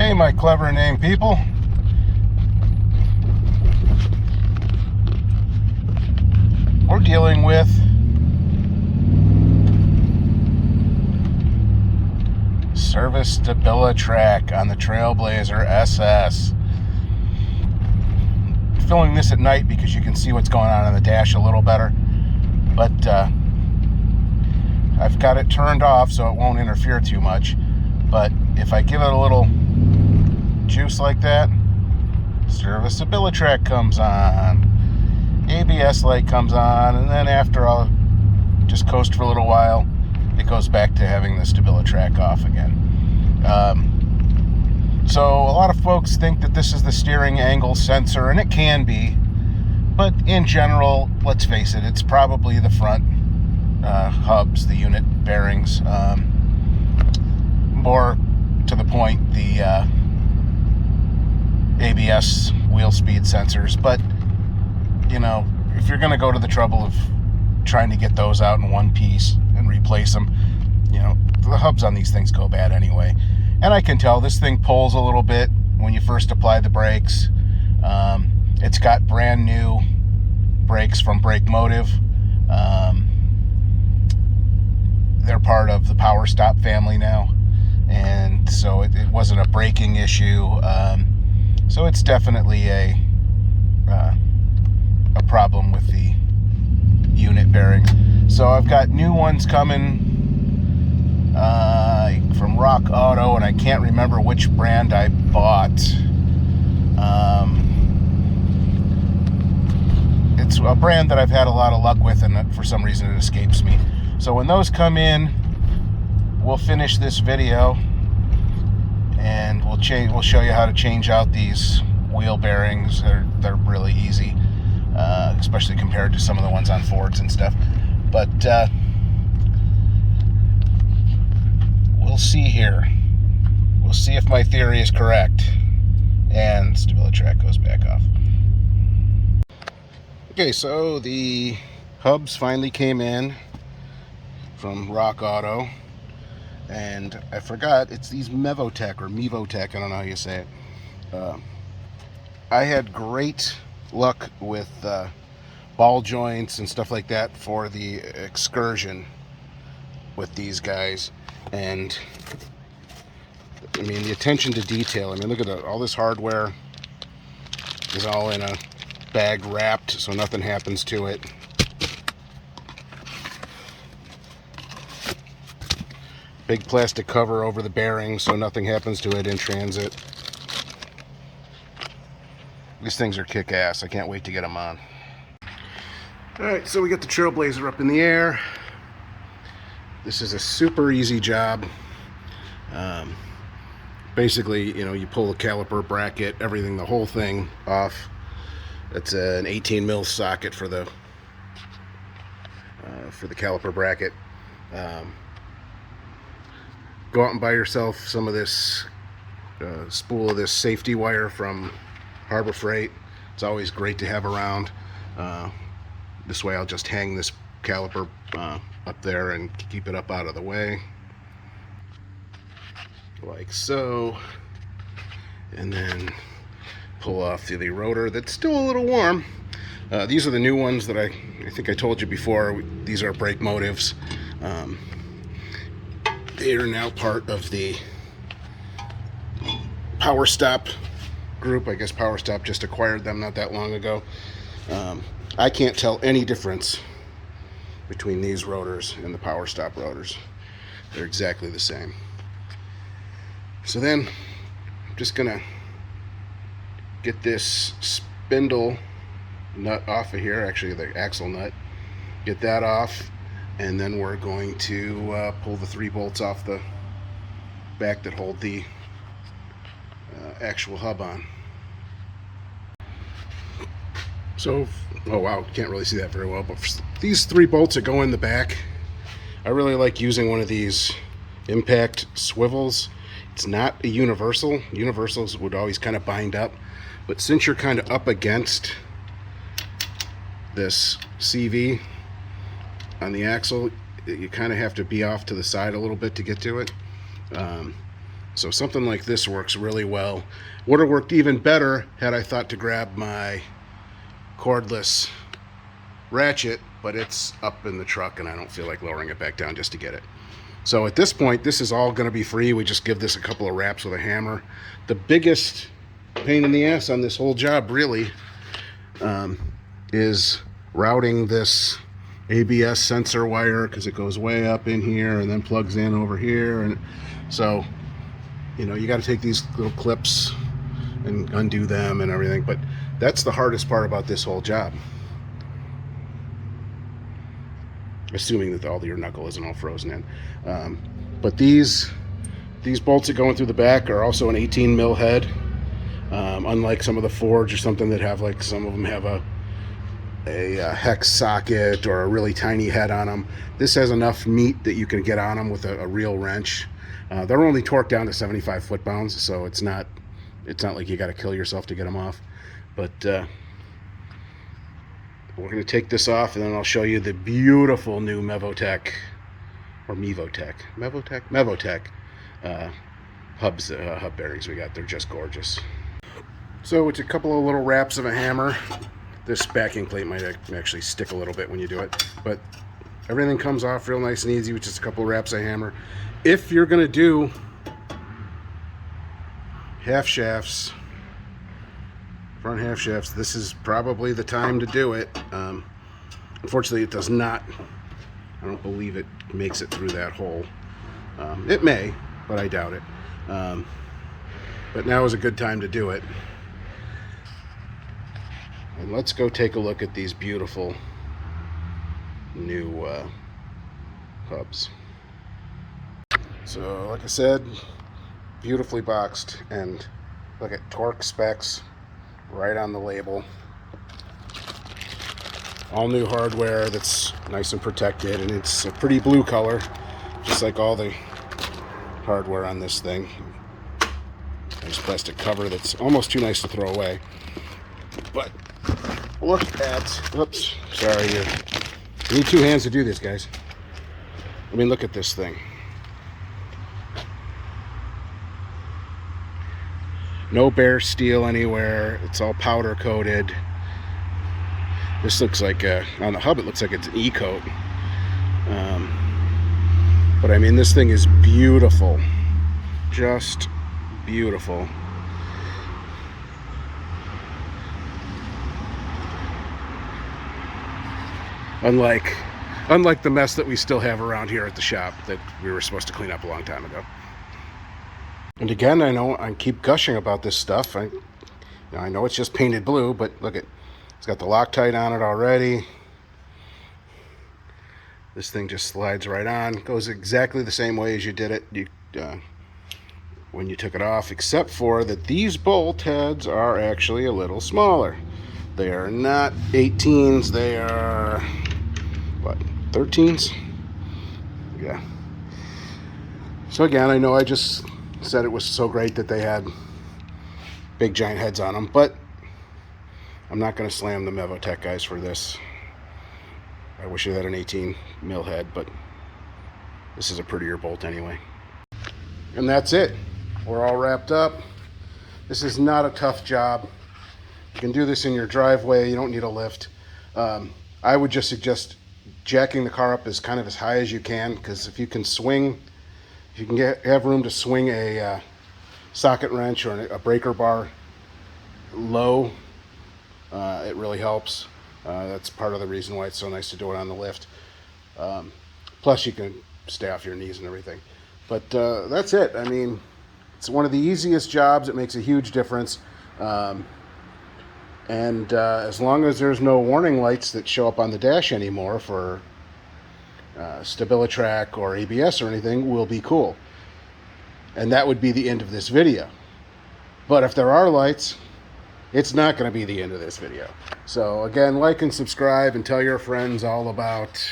Hey, my clever name people. We're dealing with service Stabilitrak on the Trailblazer SS. Filming this at night because you can see what's going on the dash a little better, but I've got it turned off so it won't interfere too much. But if I give it a little juice like that, service Stabilitrak comes on, ABS light comes on, and then after I'll just coast for a little while, it goes back to having the Stabilitrak off again. So a lot of folks think that this is the steering angle sensor, and it can be, but in general, let's face it, it's probably the front hubs, the unit bearings, more to the point, the ABS wheel speed sensors. But you know, if you're going to go to the trouble of trying to get those out in one piece and replace them, you know, the hubs on these things go bad anyway. And I can tell this thing pulls a little bit when you first apply the brakes. It's got brand new brakes from Brake Motive. They're part of the Power Stop family now, and so it wasn't a braking issue. So it's definitely a problem with the unit bearings. So I've got new ones coming from Rock Auto, and I can't remember which brand I bought. It's a brand that I've had a lot of luck with, and for some reason it escapes me. So when those come in, we'll finish this video and we'll show you how to change out these wheel bearings. They're really easy, especially compared to some of the ones on Fords and stuff. But we'll see here. We'll see if my theory is correct. And Stabilitrak goes back off. Okay, so the hubs finally came in from Rock Auto. And I forgot, it's these Mevotech or Mevotech, I don't know how you say it. I had great luck with ball joints and stuff like that for the Excursion with these guys. And I mean, the attention to detail, I mean, look at all this hardware is all in a bag wrapped so nothing happens to it. Big plastic cover over the bearings so nothing happens to it in transit. These things are kick-ass. I can't wait to get them on. Alright, so we got the Trailblazer up in the air. This is a super easy job. Basically, you know, you pull the caliper bracket, everything, the whole thing off. That's an 18 mil socket for the caliper bracket. Go out and buy yourself some of this spool of this safety wire from Harbor Freight. It's always great to have around. This way I'll just hang this caliper up there and keep it up out of the way, like so, and then pull off the rotor that's still a little warm. These are the new ones that I think I told you before. These are Brake Motives. They are now part of the Power Stop group. I guess Power Stop just acquired them not that long ago. I can't tell any difference between these rotors and the Power Stop rotors. They're exactly the same. So then I'm just gonna get this spindle nut off of here, actually the axle nut, get that off, and then we're going to pull the 3 bolts off the back that hold the actual hub on. So, oh wow, can't really see that very well, but these 3 bolts that go in the back, I really like using one of these impact swivels. It's not a universal. Universals would always kind of bind up, but since you're kind of up against this CV on the axle, you kind of have to be off to the side a little bit to get to it. So something like this works really well. Would have worked even better had I thought to grab my cordless ratchet, but it's up in the truck and I don't feel like lowering it back down just to get it. So at this point, this is all going to be free. We just give this a couple of wraps with a hammer. The biggest pain in the ass on this whole job really is routing this ABS sensor wire, because it goes way up in here and then plugs in over here. And so, you know, you got to take these little clips and undo them and everything. But that's the hardest part about this whole job. Assuming that all your knuckle isn't all frozen in. But these bolts that go in through the back are also an 18 mil head. Unlike some of the Forge or something that have, like, some of them have a hex socket or a really tiny head on them. This has enough meat that you can get on them with a real wrench. They're only torqued down to 75 foot-pounds, so it's not like you got to kill yourself to get them off. But we're going to take this off, and then I'll show you the beautiful new Mevotech hub bearings we got. They're just gorgeous. So it's a couple of little wraps of a hammer. This backing plate might actually stick a little bit when you do it, but everything comes off real nice and easy with just a couple of wraps of hammer. If you're going to do half shafts, front half shafts, this is probably the time to do it. Unfortunately, it does not, I don't believe it makes it through that hole. It may, but I doubt it. But now is a good time to do it. And let's go take a look at these beautiful new hubs. So, like I said, beautifully boxed, and look at torque specs right on the label. All new hardware that's nice and protected, and it's a pretty blue color, just like all the hardware on this thing. Nice plastic cover that's almost too nice to throw away. But look at, oops, sorry, you need two hands to do this, guys. I mean, look at this thing. No bare steel anywhere. It's all powder coated. This looks like on the hub it looks like it's an E-coat. But I mean, this thing is beautiful. Just beautiful. Unlike the mess that we still have around here at the shop that we were supposed to clean up a long time ago. And again, I know I keep gushing about this stuff. I know it's just painted blue, but look at, it's got the Loctite on it already. This thing just slides right on. Goes exactly the same way as you did it when you took it off, except for that these bolt heads are actually a little smaller. They are not 18s, they are, what, 13s? Yeah. So again, I know I just said it was so great that they had big giant heads on them, but I'm not going to slam the Mevotech guys for this. I wish it had an 18 mil head, but this is a prettier bolt anyway. And that's it. We're all wrapped up. This is not a tough job. You can do this in your driveway. You don't need a lift. I would just suggest jacking the car up as kind of as high as you can, because if you can swing, if you can have room to swing a socket wrench or a breaker bar low, it really helps. That's part of the reason why it's so nice to do it on the lift. Plus you can stay off your knees and everything. But that's it. I mean, it's one of the easiest jobs. It makes a huge difference. And as long as there's no warning lights that show up on the dash anymore for Stabilitrak or ABS or anything, we'll be cool. And that would be the end of this video. But if there are lights, it's not going to be the end of this video. So again, like and subscribe and tell your friends all about